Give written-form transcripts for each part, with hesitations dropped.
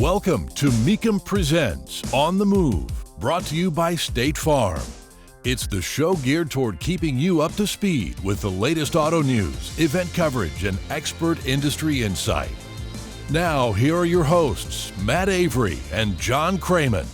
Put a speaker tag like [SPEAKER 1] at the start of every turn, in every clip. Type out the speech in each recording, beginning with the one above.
[SPEAKER 1] Welcome to Mecum Presents On the Move, brought to you by State Farm. It's the show geared toward keeping you up to speed with the latest auto news, event coverage, and expert industry insight. Now, here are your hosts, Matt Avery and John Kraman.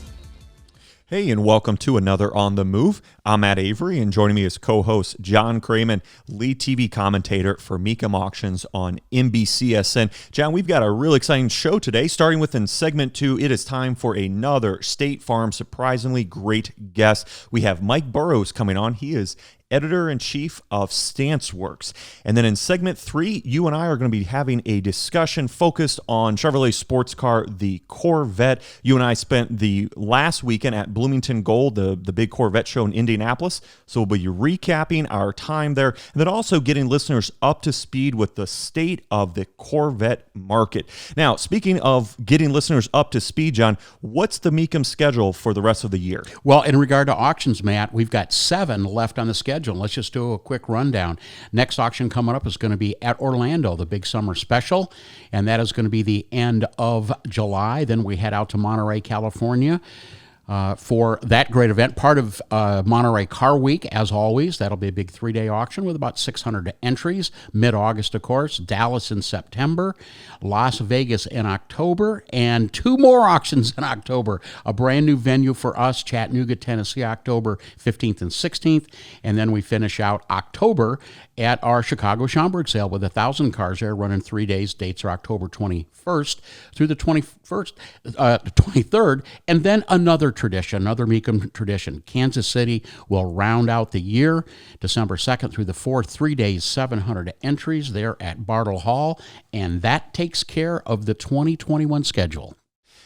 [SPEAKER 2] Hey, and welcome to another On the Move. I'm Matt Avery, and joining me is co-host John Kraman, lead TV commentator for Mecum Auctions on NBCSN. John, we've got a really exciting show today. Starting with in segment 2, it is time for another State Farm surprisingly great guest. We have Mike Burroughs coming on. He is editor-in-chief of Stanceworks. And then in segment 3, you and I are going to be having a discussion focused on Chevrolet sports car, the Corvette. You and I spent the last weekend at Bloomington Gold, the big Corvette show in Indianapolis. So we'll be recapping our time there, and then also getting listeners up to speed with the state of the Corvette market. Now, speaking of getting listeners up to speed, John, what's the Mecum schedule for the rest of the year?
[SPEAKER 3] Well, in regard to auctions, Matt, we've got 7 left on the schedule. Let's just do a quick rundown. Next auction coming up is going to be at Orlando, the big summer special, and that is going to be the end of July. Then we head out to Monterey, California, for that great event, part of Monterey Car Week, as always. That'll be a big 3-day auction with about 600 entries. Mid-August, of course. Dallas in September. Las Vegas in October. And 2 more auctions in October. A brand new venue for us, Chattanooga, Tennessee, October 15th and 16th. And then we finish out October at our Chicago Schaumburg sale with 1,000 cars there, running 3 days. Dates are October 21st through the 23rd. And then another Mecum tradition. Kansas City will round out the year, December 2nd through the 4th, 3 days, 700 entries there at Bartle Hall, and that takes care of the 2021 schedule.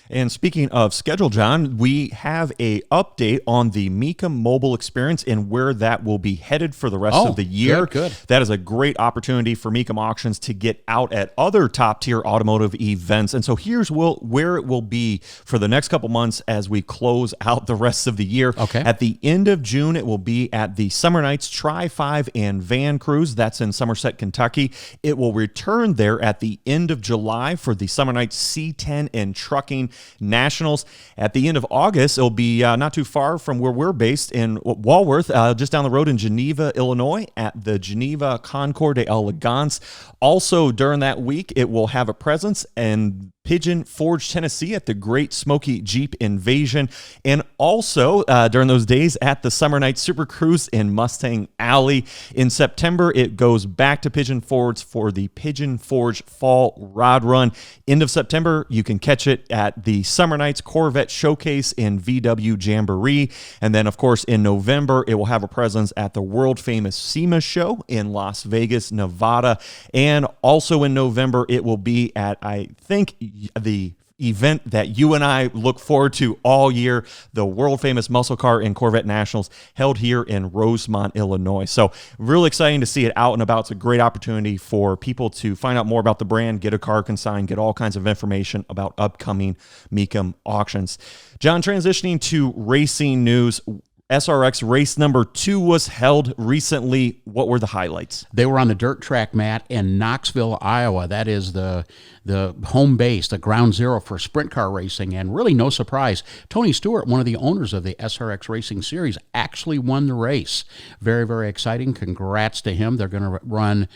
[SPEAKER 2] And speaking of schedule, John, we have a update on the Mecum Mobile Experience and where that will be headed for the rest of the year.
[SPEAKER 3] Good.
[SPEAKER 2] That is a great opportunity for Mecum Auctions to get out at other top-tier automotive events. And so here's where it will be for the next couple months as we close out the rest of the year.
[SPEAKER 3] Okay.
[SPEAKER 2] At the end of June, it will be at the Summer Nights Tri-5 and Van Cruise. That's in Somerset, Kentucky. It will return there at the end of July for the Summer Nights C10 and Trucking Nationals. At the end of August, it'll be not too far from where we're based in Walworth, just down the road in Geneva, Illinois, at the Geneva Concours d'Elegance. Also, during that week, it will have a presence in Pigeon, Forge, Tennessee at the Great Smoky Jeep Invasion, and also during those days at the Summer Night Super Cruise in Mustang Alley. In September, it goes back to Pigeon Forge for the Pigeon Forge Fall Rod Run. End of September, you can catch it at the Summer Nights Corvette Showcase in VW Jamboree, and then of course in November, it will have a presence at the world-famous SEMA show in Las Vegas, Nevada, and also in November, it will be at, I think, the event that you and I look forward to all year, the world-famous Muscle Car and Corvette Nationals held here in Rosemont, Illinois. So really exciting to see it out and about. It's a great opportunity for people to find out more about the brand, get a car consigned, get all kinds of information about upcoming Mecum auctions. John, transitioning to racing news, SRX race number 2 was held recently. What were the highlights?
[SPEAKER 3] They were on the dirt track, Matt, in Knoxville, Iowa. That is the home base, the ground zero for sprint car racing, and really no surprise. Tony Stewart, one of the owners of the SRX Racing Series, actually won the race. Very, very exciting. Congrats to him. They're going to run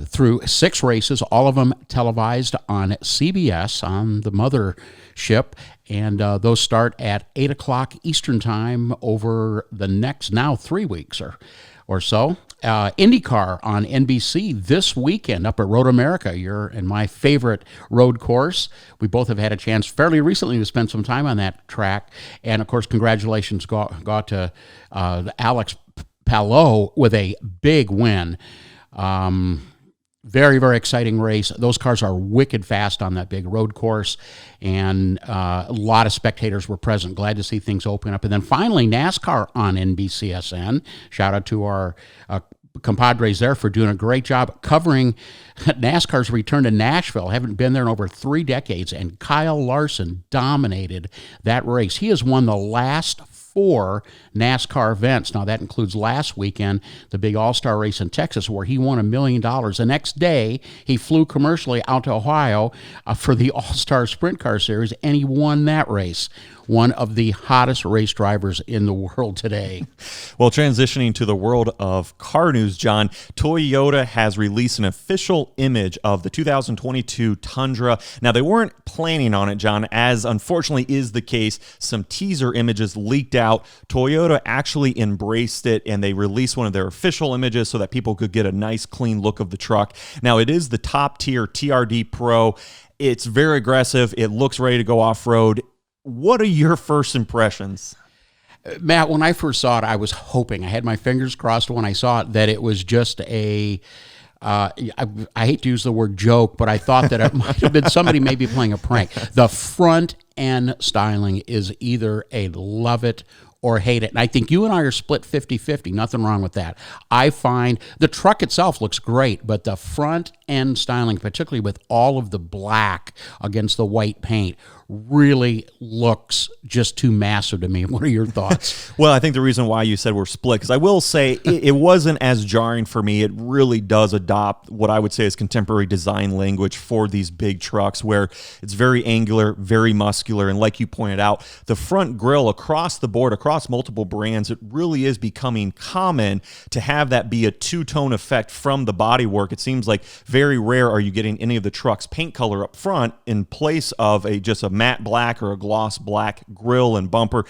[SPEAKER 3] through 6 races, all of them televised on CBS, on the mothership, and those start at 8 o'clock Eastern Time over the next, now 3 weeks or so. IndyCar on NBC this weekend up at Road America, your and my favorite road course. We both have had a chance fairly recently to spend some time on that track, and of course, congratulations go to Alex Palou with a big win. Very, very exciting race. Those cars are wicked fast on that big road course, and a lot of spectators were present. Glad to see things open up. And then finally, NASCAR on NBCSN. Shout out to our compadres there for doing a great job covering NASCAR's return to Nashville. Haven't been there in over 3 decades, and Kyle Larson dominated that race. He has won the last 4 NASCAR events. Now, that includes last weekend, the big All-Star race in Texas, where he won $1 million. The next day, he flew commercially out to Ohio for the All-Star Sprint Car Series, and he won that race. One of the hottest race drivers in the world today.
[SPEAKER 2] Well, transitioning to the world of car news, John, Toyota has released an official image of the 2022 Tundra. Now, they weren't planning on it, John, as unfortunately is the case. Some teaser images leaked out. Toyota actually embraced it, and they released one of their official images so that people could get a nice, clean look of the truck. Now, it is the top-tier TRD-PRO. It's very aggressive. It looks ready to go off-road. What are your first impressions?
[SPEAKER 3] Matt, when I first saw it, I was hoping, I had my fingers crossed when I saw it, that it was just I hate to use the word joke, but I thought that it might have been somebody maybe playing a prank. The front end styling is either a love it or hate it. And I think you and I are split 50-50. Nothing wrong with that. I find the truck itself looks great, but the front end styling, particularly with all of the black against the white paint, really looks just too massive to me. What are your thoughts?
[SPEAKER 2] Well, I think the reason why you said we're split, because I will say it wasn't as jarring for me. It really does adopt what I would say is contemporary design language for these big trucks, where it's very angular, very muscular, and like you pointed out, the front grille across the board, across multiple brands, it really is becoming common to have that be a two-tone effect from the bodywork. It seems like very rare are you getting any of the truck's paint color up front in place of just a matte black or a gloss black grille and bumper.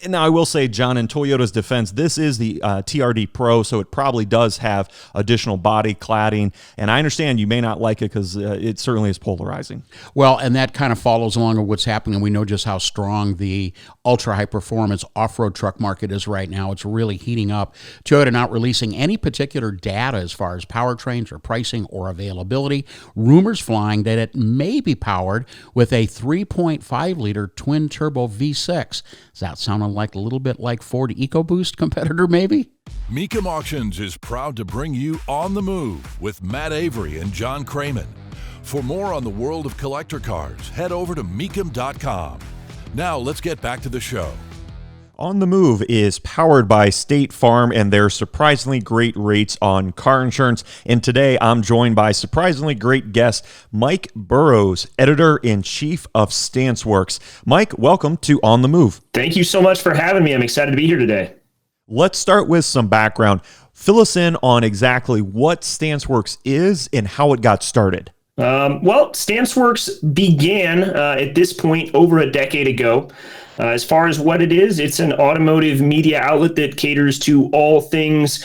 [SPEAKER 2] Now, I will say, John, in Toyota's defense, this is the TRD-PRO, so it probably does have additional body cladding, and I understand you may not like it because it certainly is polarizing.
[SPEAKER 3] Well, and that kind of follows along with what's happening. We know just how strong the ultra-high-performance off-road truck market is right now. It's really heating up. Toyota not releasing any particular data as far as powertrains or pricing or availability. Rumors flying that it may be powered with a 3.5-liter twin-turbo V6. Does that sound like a little bit like Ford EcoBoost competitor, maybe?
[SPEAKER 1] Mecum Auctions is proud to bring you On the Move with Matt Avery and John Kraman. For more on the world of collector cars, head over to mecum.com. Now let's get back to the show.
[SPEAKER 2] On the Move is powered by State Farm and their surprisingly great rates on car insurance. And today I'm joined by surprisingly great guest, Mike Burroughs, editor-in-chief of Stanceworks. Mike, welcome to On the Move.
[SPEAKER 4] Thank you so much for having me. I'm excited to be here today.
[SPEAKER 2] Let's start with some background. Fill us in on exactly what Stanceworks is and how it got started.
[SPEAKER 4] Well, Stanceworks began at this point over a decade ago. As far as what it is, it's an automotive media outlet that caters to all things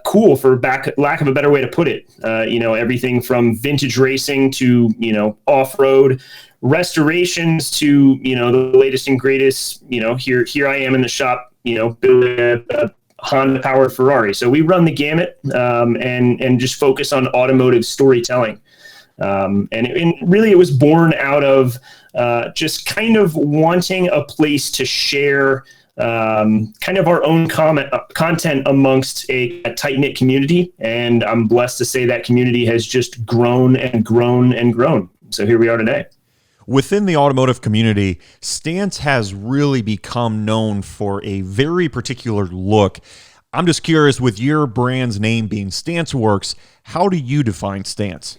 [SPEAKER 4] cool, for lack of a better way to put it. Everything from vintage racing to, off-road restorations to, the latest and greatest. Here I am in the shop, building a Honda-powered Ferrari. So we run the gamut and just focus on automotive storytelling. And really, it was born out of just kind of wanting a place to share kind of our own content amongst a tight-knit community. And I'm blessed to say that community has just grown and grown and grown. So here we are today.
[SPEAKER 2] Within the automotive community, Stance has really become known for a very particular look. I'm just curious, with your brand's name being Stanceworks, how do you define stance?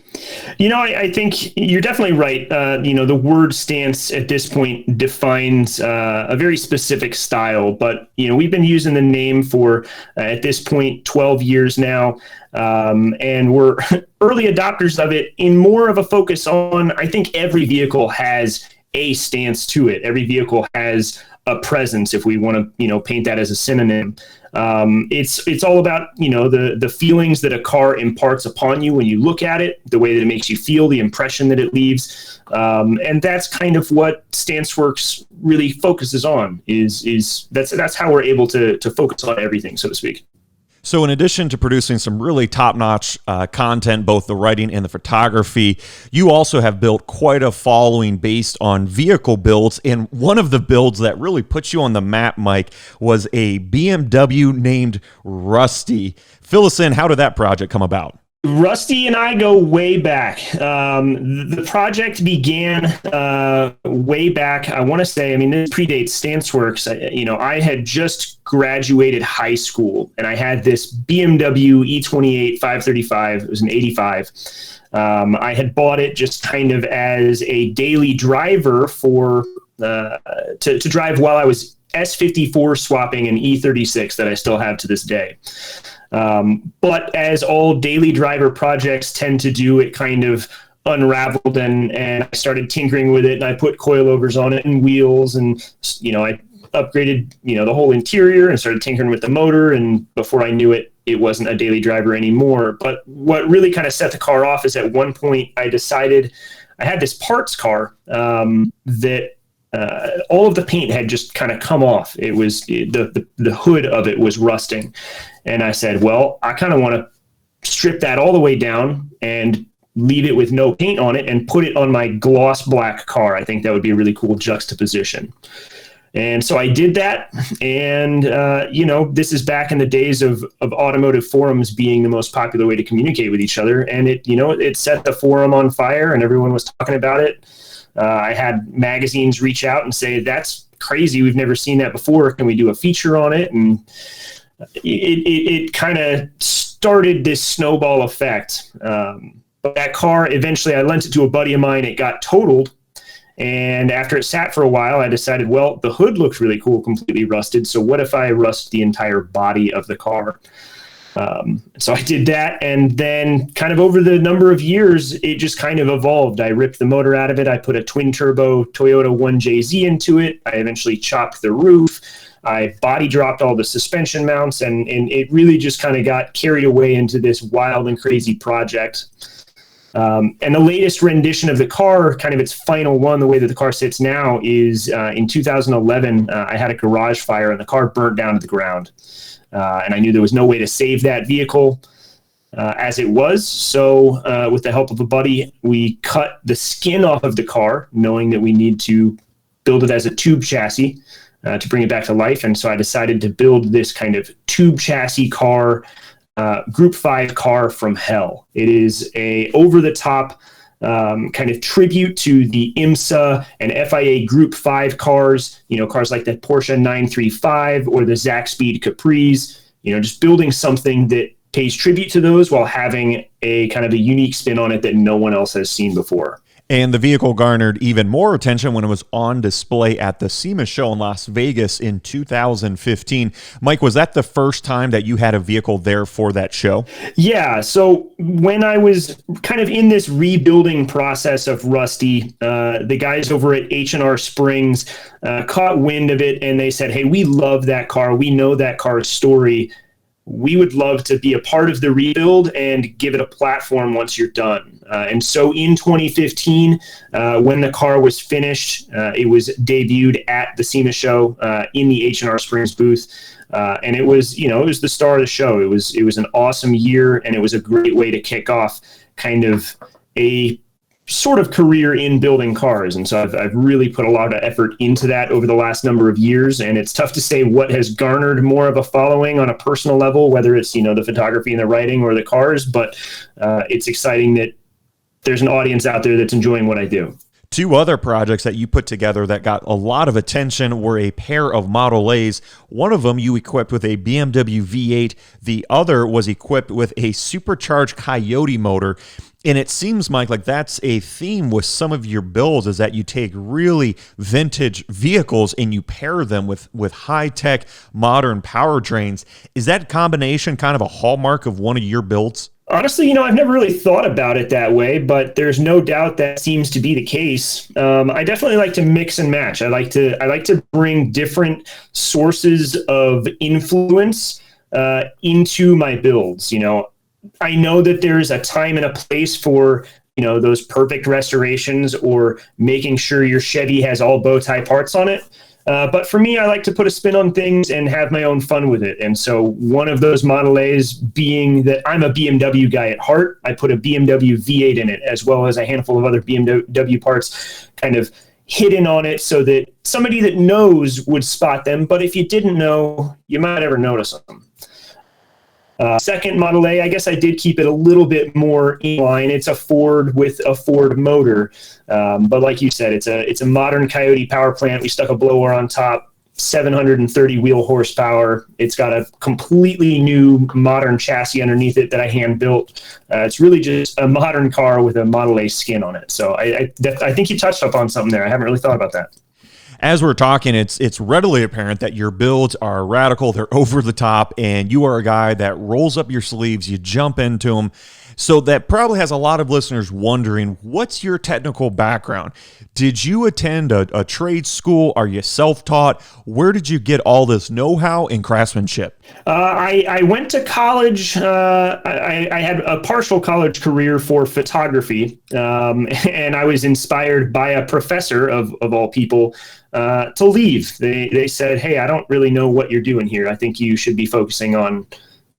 [SPEAKER 4] I think you're definitely right. The word stance at this point defines a very specific style, but, we've been using the name for, at this point, 12 years now. And we're early adopters of it in more of a focus on, I think every vehicle has a stance to it. Every vehicle has a presence, if we want to, paint that as a synonym. It's all about, the feelings that a car imparts upon you when you look at it, the way that it makes you feel, the impression that it leaves. And that's kind of what Stanceworks really focuses on, that's how we're able to focus on everything, so to speak.
[SPEAKER 2] So in addition to producing some really top-notch content, both the writing and the photography, you also have built quite a following based on vehicle builds. And one of the builds that really puts you on the map, Mike, was a BMW named Rusty. Fill us in. How did that project come about?
[SPEAKER 4] Rusty and I go way back. The project began way back. I want to say, I mean, this predates Stanceworks. I had just graduated high school, and I had this BMW E28 535. It was an 85. I had bought it just kind of as a daily driver for to drive while I was S54 swapping an E36 that I still have to this day. But as all daily driver projects tend to do, it kind of unraveled and I started tinkering with it, and I put coilovers on it and wheels, and I upgraded the whole interior and started tinkering with the motor, and before I knew it, it wasn't a daily driver anymore. But what really kind of set the car off is at one point I decided I had this parts car that all of the paint had just kind of come off. It was the hood of it was rusting. And I said, well, I kind of want to strip that all the way down and leave it with no paint on it and put it on my gloss black car. I think that would be a really cool juxtaposition. And so I did that. And, this is back in the days of automotive forums being the most popular way to communicate with each other. And it set the forum on fire, and everyone was talking about it. I had magazines reach out and say, that's crazy. We've never seen that before. Can we do a feature on it? And it kind of started this snowball effect. But that car, eventually I lent it to a buddy of mine. It got totaled. And after it sat for a while, I decided, well, the hood looks really cool, completely rusted. So what if I rust the entire body of the car? So I did that, and then kind of over the number of years, it just kind of evolved. I ripped the motor out of it. I put a twin turbo Toyota 1JZ into it. I eventually chopped the roof. I body dropped all the suspension mounts, and it really just kind of got carried away into this wild and crazy project. And the latest rendition of the car, kind of its final one, the way that the car sits now, is in 2011, I had a garage fire and the car burnt down to the ground. And I knew there was no way to save that vehicle as it was. So with the help of a buddy, we cut the skin off of the car, knowing that we need to build it as a tube chassis to bring it back to life. And so I decided to build this kind of tube chassis car, Group 5 car from hell. It is a over-the-top kind of tribute to the IMSA and FIA Group 5 cars, cars like the Porsche 935 or the Zach Speed Capris, just building something that pays tribute to those while having a kind of a unique spin on it that no one else has seen before.
[SPEAKER 2] And the vehicle garnered even more attention when it was on display at the SEMA show in Las Vegas in 2015. Mike, was that the first time that you had a vehicle there for that show?
[SPEAKER 4] Yeah. So when I was kind of in this rebuilding process of Rusty, the guys over at H&R Springs caught wind of it, and they said, hey, we love that car. We know that car's story. We would love to be a part of the rebuild and give it a platform once you're done. And so in 2015, when the car was finished, it was debuted at the SEMA show in the H&R Springs booth. And it was, it was the star of the show. It was an awesome year, and it was a great way to kick off kind of a sort of career in building cars. And so I've really put a lot of effort into that over the last number of years. And it's tough to say what has garnered more of a following on a personal level, whether it's, the photography and the writing or the cars, but it's exciting that there's an audience out there that's enjoying what I do.
[SPEAKER 2] Two other projects that you put together that got a lot of attention were a pair of Model A's. One of them you equipped with a BMW V8. The other was equipped with a supercharged Coyote motor. And it seems, Mike, like that's a theme with some of your builds, is that you take really vintage vehicles and you pair them with high-tech modern powertrains. Is that combination kind of a hallmark of one of your builds?
[SPEAKER 4] Honestly, I've never really thought about it that way, but there's no doubt that seems to be the case. I definitely like to mix and match. I like to bring different sources of influence into my builds. I know that there's a time and a place for, those perfect restorations or making sure your Chevy has all bow tie parts on it. But for me, I like to put a spin on things and have my own fun with it. And so one of those Model A's being that I'm a BMW guy at heart, I put a BMW V8 in it, as well as a handful of other BMW parts kind of hidden on it so that somebody that knows would spot them. But if you didn't know, you might never notice them. Second Model A, I guess I did keep it a little bit more in line. It's a Ford with a Ford motor. But like you said, it's a modern Coyote power plant. We stuck a blower on top. 730 wheel horsepower. It's got a completely new modern chassis underneath it that I hand built. It's really just a modern car with a Model A skin on it. So I think you touched up on something there. I haven't really thought about that.
[SPEAKER 2] As we're talking, it's readily apparent that your builds are radical, they're over the top, and you are a guy that rolls up your sleeves, you jump into them. So that probably has a lot of listeners wondering, what's your technical background? Did you attend a trade school? Are you self-taught? Where did you get all this know-how and craftsmanship?
[SPEAKER 4] I went to college. I had a partial college career for photography, and I was inspired by a professor of all people to leave. They said, "Hey, I don't really know what you're doing here. I think you should be focusing on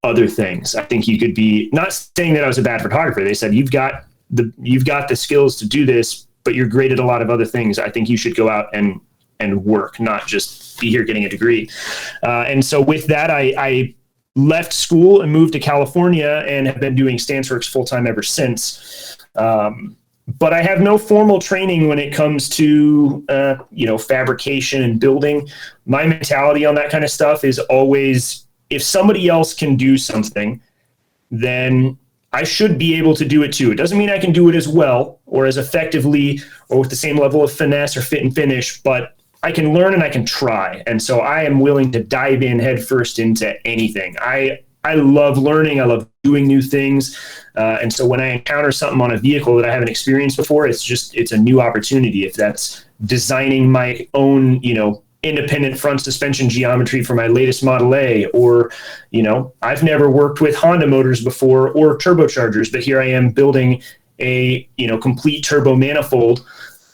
[SPEAKER 4] other things. I think you could be," not saying that I was a bad photographer. They said, you've got the skills to do this, but you're great at a lot of other things. I think you should go out and work, not just be here getting a degree. And so with that, I left school and moved to California and have been doing Stanceworks full-time ever since. But I have no formal training when it comes to, fabrication and building. My mentality on that kind of stuff is always, if somebody else can do something, then I should be able to do it too. It doesn't mean I can do it as well or as effectively or with the same level of finesse or fit and finish, but I can learn and I can try. And so I am willing to dive in head first into anything. I love learning. I love doing new things. And so when I encounter something on a vehicle that I haven't experienced before, it's a new opportunity. If that's designing my own, independent front suspension geometry for my latest Model A, or, I've never worked with Honda motors before or turbochargers, but here I am building a, complete turbo manifold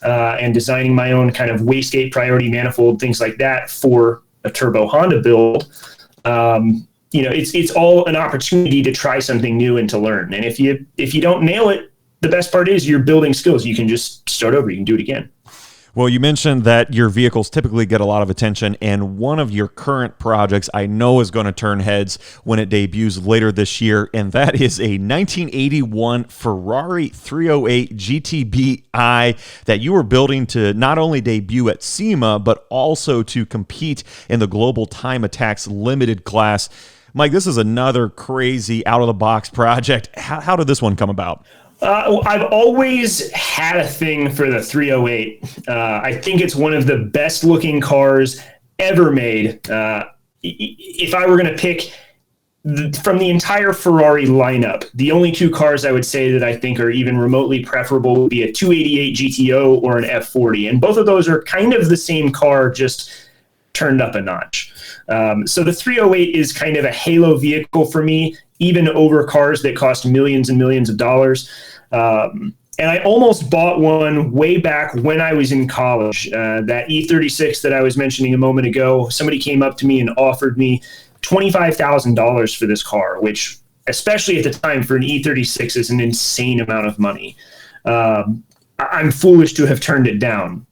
[SPEAKER 4] and designing my own kind of wastegate priority manifold, things like that for a turbo Honda build. It's all an opportunity to try something new and to learn. And if you don't nail it, the best part is you're building skills. You can just start over. You can do it again.
[SPEAKER 2] Well, you mentioned that your vehicles typically get a lot of attention, and one of your current projects I know is going to turn heads when it debuts later this year, and that is a 1981 Ferrari 308 Gtbi that you were building to not only debut at SEMA, but also to compete in the Global Time Attacks Limited class. Mike, this is another crazy out-of-the-box project. How did this one come about?
[SPEAKER 4] I've always had a thing for the 308. I think it's one of the best looking cars ever made. If I were going to pick from the entire Ferrari lineup, the only two cars I would say that I think are even remotely preferable would be a 288 GTO or an F40. And both of those are kind of the same car, just turned up a notch. So the 308 is kind of a halo vehicle for me, even over cars that cost millions and millions of dollars. And I almost bought one way back when I was in college. That E36 that I was mentioning a moment ago, somebody came up to me and offered me $25,000 for this car, which, especially at the time for an E36, is an insane amount of money. I'm foolish to have turned it down.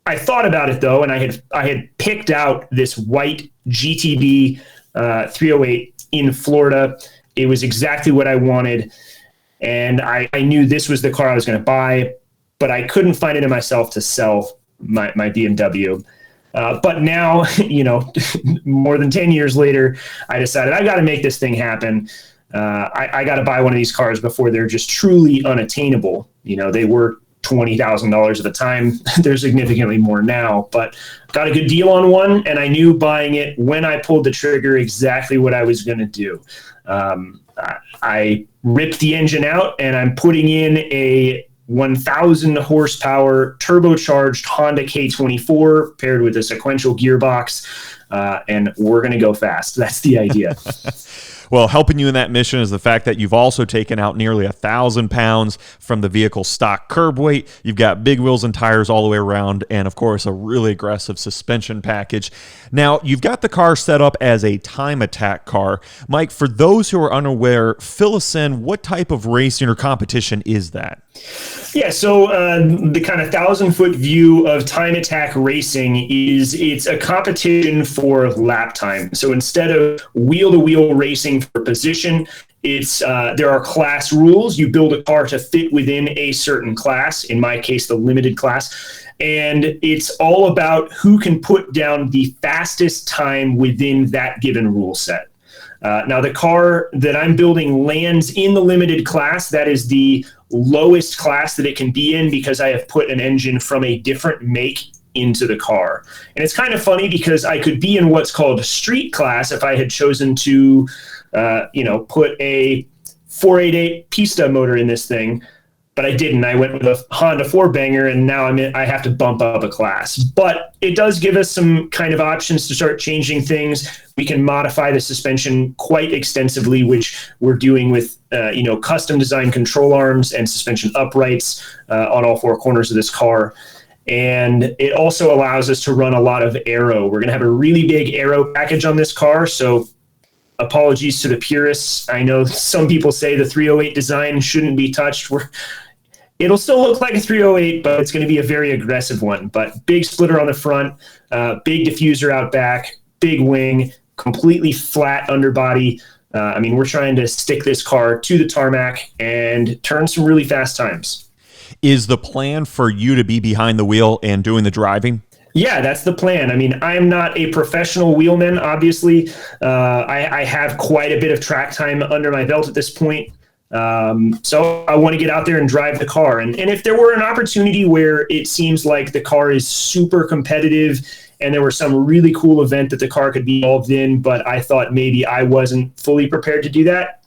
[SPEAKER 4] I thought about it though, and I had picked out this white Gtbi 308 in Florida. It was exactly what I wanted, and I knew this was the car I was going to buy, but I couldn't find it in myself to sell my BMW. But now, more than 10 years later, I decided I got to make this thing happen. I got to buy one of these cars before they're just truly unattainable. They were $20,000 at the time. They're significantly more now, but got a good deal on one, and I knew buying it when I pulled the trigger exactly what I was going to do. I ripped the engine out, and I'm putting in a 1,000 horsepower turbocharged Honda K24 paired with a sequential gearbox, and we're going to go fast. That's the idea.
[SPEAKER 2] Well, helping you in that mission is the fact that you've also taken out nearly 1,000 pounds from the vehicle's stock curb weight. You've got big wheels and tires all the way around, and of course, a really aggressive suspension package. Now, you've got the car set up as a time attack car. Mike, for those who are unaware, fill us in. What type of racing or competition is that?
[SPEAKER 4] Yeah, so the kind of 1,000-foot view of time attack racing it's a competition for lap time. So instead of wheel-to-wheel racing for position, there are class rules. You build a car to fit within a certain class, in my case, the limited class. And it's all about who can put down the fastest time within that given rule set. Now, the car that I'm building lands in the limited class. That is the lowest class that it can be in because I have put an engine from a different make into the car. And it's kind of funny because I could be in what's called street class if I had chosen to, put a 488 Pista motor in this thing. But I didn't. I went with a Honda 4-banger, and now I have to bump up a class. But it does give us some kind of options to start changing things. We can modify the suspension quite extensively, which we're doing with custom designed control arms and suspension uprights on all four corners of this car. And it also allows us to run a lot of aero. We're going to have a really big aero package on this car, so apologies to the purists. I know some people say the 308 design shouldn't be touched. It'll still look like a 308, but it's going to be a very aggressive one. But big splitter on the front, big diffuser out back, big wing, completely flat underbody. We're trying to stick this car to the tarmac and turn some really fast times.
[SPEAKER 2] Is the plan for you to be behind the wheel and doing the driving?
[SPEAKER 4] Yeah, that's the plan. I'm not a professional wheelman, obviously. I have quite a bit of track time under my belt at this point. So I want to get out there and drive the car. And if there were an opportunity where it seems like the car is super competitive and there were some really cool event that the car could be involved in, but I thought maybe I wasn't fully prepared to do that,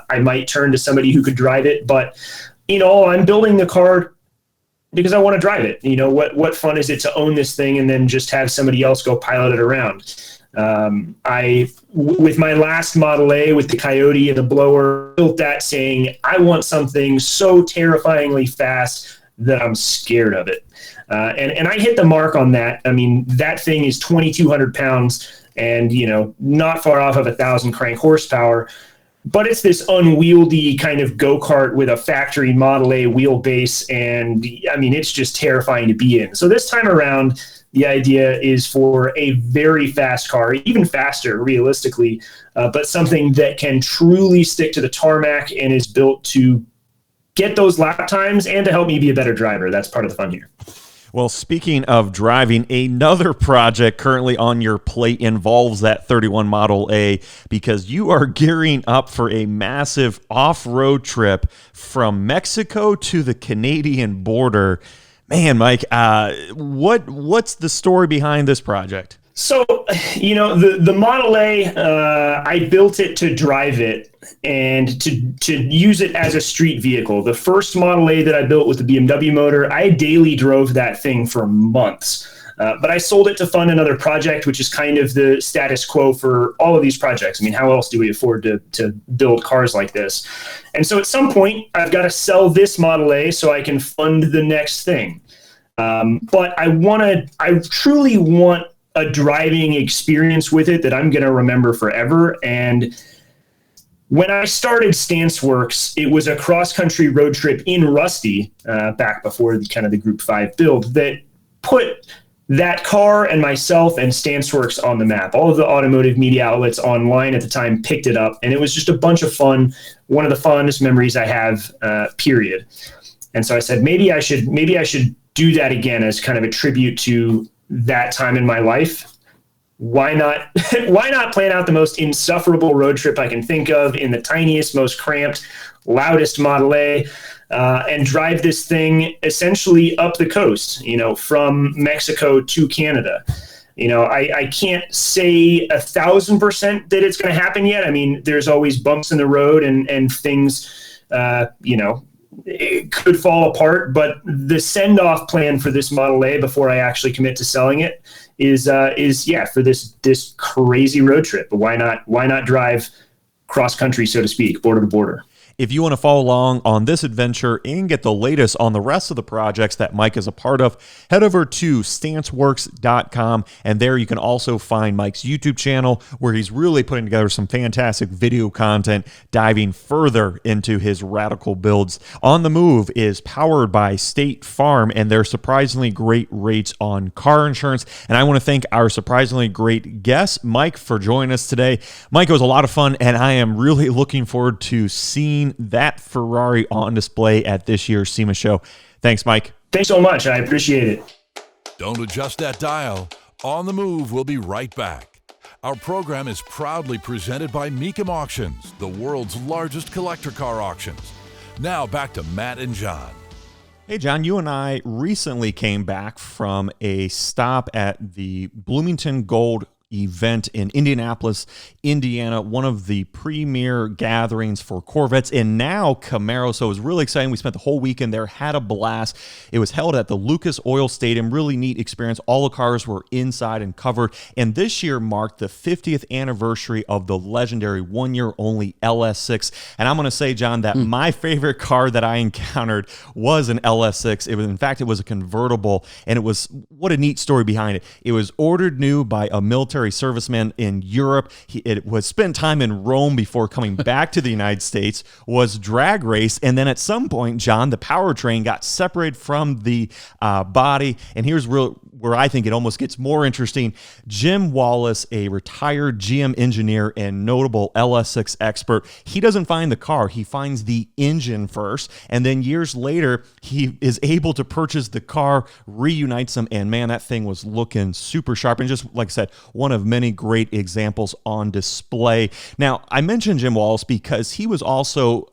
[SPEAKER 4] I might turn to somebody who could drive it. But I'm building the car because I want to drive it. What fun is it to own this thing and then just have somebody else go pilot it around? With my last Model A with the Coyote and the blower, built that saying, I want something so terrifyingly fast that I'm scared of it. And I hit the mark on that. That thing is 2,200 pounds and, not far off of 1,000 crank horsepower. But it's this unwieldy kind of go-kart with a factory Model A wheelbase, and it's just terrifying to be in. So this time around, the idea is for a very fast car, even faster realistically, but something that can truly stick to the tarmac and is built to get those lap times and to help me be a better driver. That's part of the fun here.
[SPEAKER 2] Well, speaking of driving, another project currently on your plate involves that 31 Model A because you are gearing up for a massive off-road trip from Mexico to the Canadian border. Man, Mike, what's the story behind this project?
[SPEAKER 4] So, the Model A, I built it to drive it and to use it as a street vehicle. The first Model A that I built with the BMW motor, I daily drove that thing for months. But I sold it to fund another project, which is kind of the status quo for all of these projects. How else do we afford to build cars like this? And so at some point, I've got to sell this Model A so I can fund the next thing. But I truly want a driving experience with it that I'm going to remember forever. And when I started Stanceworks, it was a cross-country road trip in Rusty, back before the Group 5 build, that put that car and myself and Stanceworks on the map. All of the automotive media outlets online at the time picked it up, and it was just a bunch of fun. One of the fondest memories I have, period. And so I said, maybe I should do that again as kind of a tribute to that time in my life. Why not plan out the most insufferable road trip I can think of in the tiniest, most cramped, loudest Model A, and drive this thing essentially up the coast, from Mexico to Canada. I can't say 1,000% that it's going to happen yet. There's always bumps in the road and things, it could fall apart, but the send-off plan for this Model A before I actually commit to selling it is for this crazy road trip. But why not drive cross country, so to speak, border to border?
[SPEAKER 2] If you want to follow along on this adventure and get the latest on the rest of the projects that Mike is a part of, head over to Stanceworks.com, and there you can also find Mike's YouTube channel, where he's really putting together some fantastic video content, diving further into his radical builds. On the Move is powered by State Farm and their surprisingly great rates on car insurance. And I want to thank our surprisingly great guest, Mike, for joining us today. Mike, it was a lot of fun, and I am really looking forward to seeing that Ferrari on display at this year's SEMA show. Thanks, Mike.
[SPEAKER 4] Thanks so much. I appreciate it.
[SPEAKER 1] Don't adjust that dial. On the Move, we'll be right back. Our program is proudly presented by Mecum Auctions, the world's largest collector car auctions. Now back to Matt and John.
[SPEAKER 2] Hey, John, you and I recently came back from a stop at the Bloomington Gold event in Indianapolis, Indiana, one of the premier gatherings for Corvettes and now Camaro. So it was really exciting. We spent the whole weekend there, had a blast. It was held at the Lucas Oil Stadium. Really neat experience. All the cars were inside and covered. And this year marked the 50th anniversary of the legendary one-year-only LS6. And I'm going to say, John, that my favorite car that I encountered was an LS6. It was, in fact, it was a convertible, and it was, what a neat story behind it. It was ordered new by a military serviceman in Europe. It was spent time in Rome before coming back to the United States, was drag raced, and then at some point, John, the powertrain got separated from the body. And here's where I think it almost gets more interesting. Jim Wallace, a retired GM engineer and notable LS6 expert, he doesn't find the car. He finds the engine first, and then years later, he is able to purchase the car, reunites them, and man, that thing was looking super sharp. And just like I said, one of many great examples on display. Now, I mentioned Jim Wallace because he was also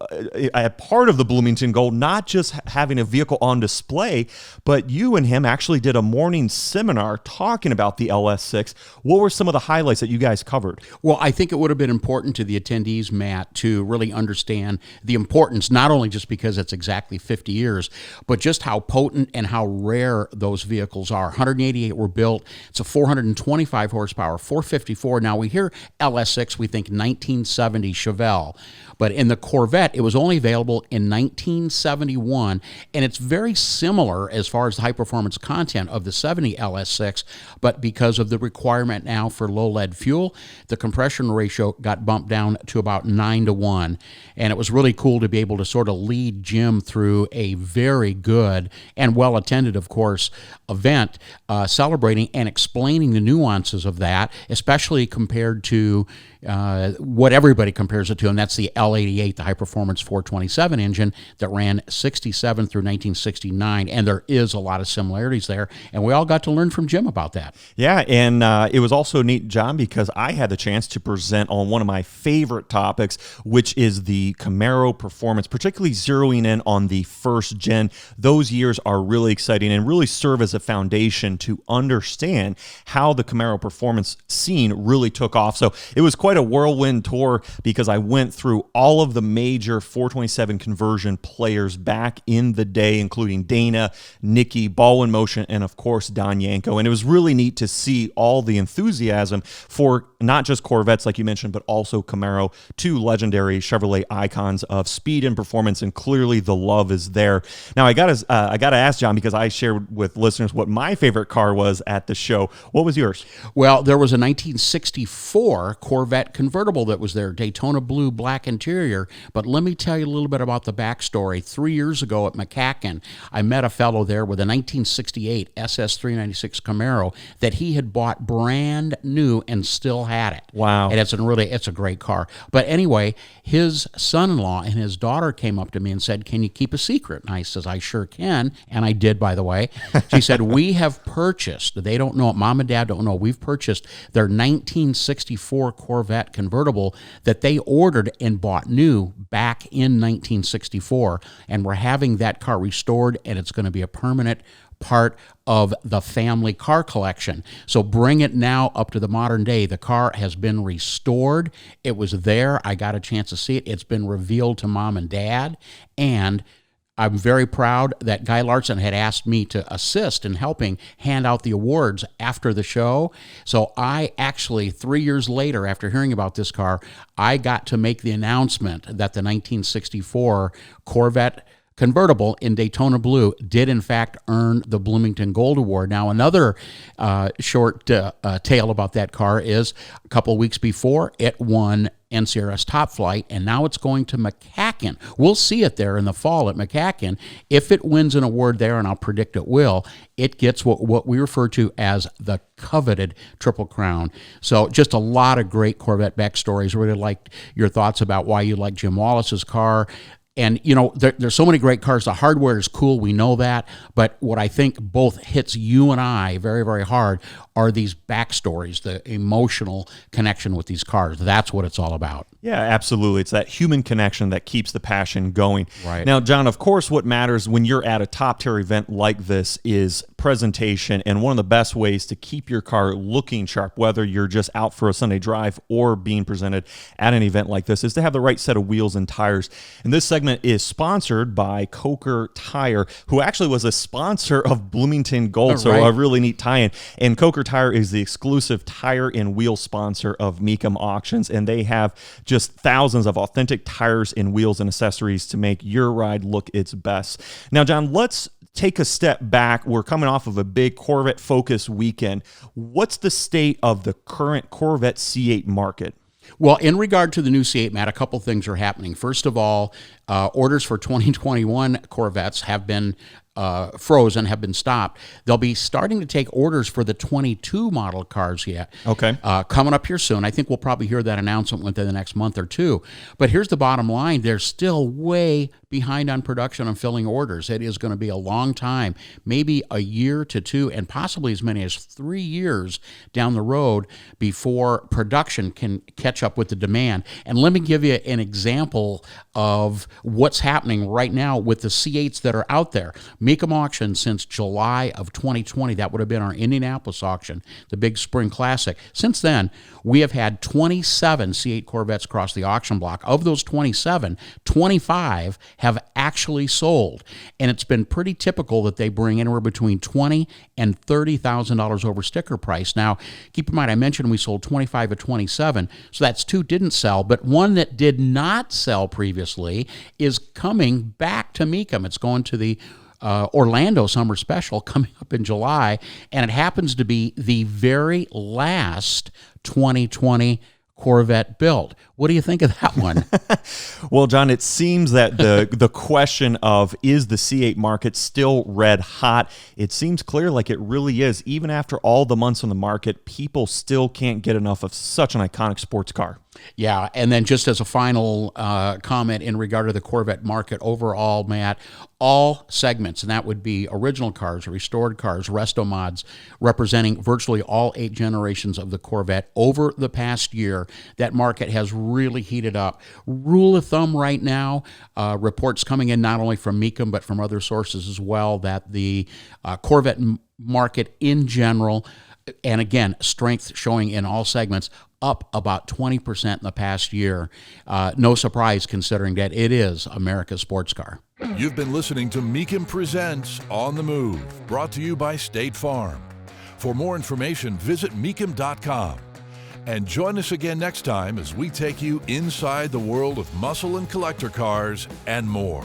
[SPEAKER 2] a part of the Bloomington Gold, not just having a vehicle on display, but you and him actually did a morning seminar talking about the LS6. What were some of the highlights that you guys covered?
[SPEAKER 3] Well, I think it would have been important to the attendees, Matt, to really understand the importance, not only just because it's exactly 50 years, but just how potent and how rare those vehicles are. 188 were built. It's a 425 horsepower, 454. Now we hear LS6, we think 1970 Chevelle, but in the Corvette, it was only available in 1971, and it's very similar as far as the high performance content of the 70 LS6, but because of the requirement now for low lead fuel, the compression ratio got bumped down to about 9-1, and it was really cool to be able to sort of lead Jim through a very good and well attended, of course, event celebrating and explaining the nuances of that, especially compared to what everybody compares it to, and that's the L88, the high-performance 427 engine that ran 67 through 1969, and there is a lot of similarities there, and we all got to learn from Jim about that.
[SPEAKER 2] Yeah, and it was also neat, John, because I had the chance to present on one of my favorite topics, which is the Camaro performance, particularly zeroing in on the first gen. Those years are really exciting and really serve as a foundation to understand how the Camaro performance scene really took off. So it was quite a whirlwind tour because I went through all of the major 427 conversion players back in the day, including Dana, Nicky, Ball in Motion, and of course Don Yanko. And it was really neat to see all the enthusiasm for not just Corvettes, like you mentioned, but also Camaro, two legendary Chevrolet icons of speed and performance, and clearly the love is there. Now, I gotta ask, John, because I shared with listeners what my favorite car was at the show. What was yours?
[SPEAKER 3] Well, there was a 1964 Corvette convertible that was there, Daytona blue, black interior. But let me tell you a little bit about the backstory. 3 years ago at McCacken, I met a fellow there with a 1968 SS396 Camaro that he had bought brand new and still had it.
[SPEAKER 2] Wow.
[SPEAKER 3] And it's a great car. But anyway, his son-in-law and his daughter came up to me and said, "Can you keep a secret?" And I says, "I sure can." And I did, by the way. She said, "We have purchased," they don't know it, Mom and Dad don't know, we've purchased their 1964 Corvette convertible that they ordered and bought new back in 1964. And we're having that car restored, and it's going to be a permanent part of the family car collection. So bring it now up to the modern day. The car has been restored. It was there. I got a chance to see it. It's been revealed to Mom and Dad, and I'm very proud that Guy Larson had asked me to assist in helping hand out the awards after the show. So I actually, 3 years later, after hearing about this car, I got to make the announcement that the 1964 Corvette convertible in Daytona Blue did in fact earn the Bloomington Gold Award. Now, another short tale about that car is a couple of weeks before, it won NCRS Top Flight, and now it's going to McCacken. We'll see it there in the fall at McCacken. If it wins an award there, and I'll predict it will, it gets what we refer to as the coveted Triple Crown. So just a lot of great Corvette backstories. Really liked your thoughts about why you like Jim Wallace's car. And, you know, there's so many great cars. The hardware is cool. We know that. But what I think both hits you and I very, very hard are these backstories, the emotional connection with these cars. That's what it's all about.
[SPEAKER 2] Yeah, absolutely. It's that human connection that keeps the passion going.
[SPEAKER 3] Right.
[SPEAKER 2] Now, John, of course, what matters when you're at a top-tier event like this is presentation. And one of the best ways to keep your car looking sharp, whether you're just out for a Sunday drive or being presented at an event like this, is to have the right set of wheels and tires. And this segment is sponsored by Coker Tire, who actually was a sponsor of Bloomington Gold. So a really neat tie-in. And Coker Tire is the exclusive tire and wheel sponsor of Mecum Auctions, and they have just thousands of authentic tires and wheels and accessories to make your ride look its best. Now, John, let's take a step back. We're coming off of a big Corvette focus weekend. What's the state of the current Corvette C8 market?
[SPEAKER 3] Well, in regard to the new C8, Matt, a couple things are happening. First of all, orders for 2021 Corvettes have been frozen, have been stopped. They'll be starting to take orders for the 22 model cars yet.
[SPEAKER 2] Okay.
[SPEAKER 3] Coming up here soon. I think we'll probably hear that announcement within the next month or two. But here's the bottom line. They're still way behind on production and filling orders. It is going to be a long time, maybe a year to two, and possibly as many as 3 years down the road before production can catch up with the demand. And let me give you an example of what's happening right now with the C8s that are out there. Mecum auction since July of 2020. That would have been our Indianapolis auction, the big spring classic. Since then, we have had 27 C8 Corvettes across the auction block. Of those 27, 25 have actually sold. And it's been pretty typical that they bring anywhere between $20,000 and $30,000 over sticker price. Now, keep in mind, I mentioned we sold 25 of 27, so that's 2 didn't sell, but one that did not sell previously is coming back to Mecum. It's going to the Orlando Summer Special coming up in July, and it happens to be the very last 2020 Corvette built. What do you think of that one?
[SPEAKER 2] Well, John, it seems that the question of is the C8 market still red hot? It seems clear like it really is. Even after all the months on the market, people still can't get enough of such an iconic sports car.
[SPEAKER 3] Yeah, and then just as a final comment in regard to the Corvette market overall, Matt, all segments, and that would be original cars, restored cars, resto mods, representing virtually all 8 generations of the Corvette over the past year, that market has really heated up. Rule of thumb right now, reports coming in not only from Mecum but from other sources as well, that the Corvette market in general, and again, strength showing in all segments, up about 20% in the past year. No surprise considering that it is America's sports car.
[SPEAKER 1] You've been listening to Mecum Presents On the Move, brought to you by State Farm. For more information, visit Mecum.com. And join us again next time as we take you inside the world of muscle and collector cars and more.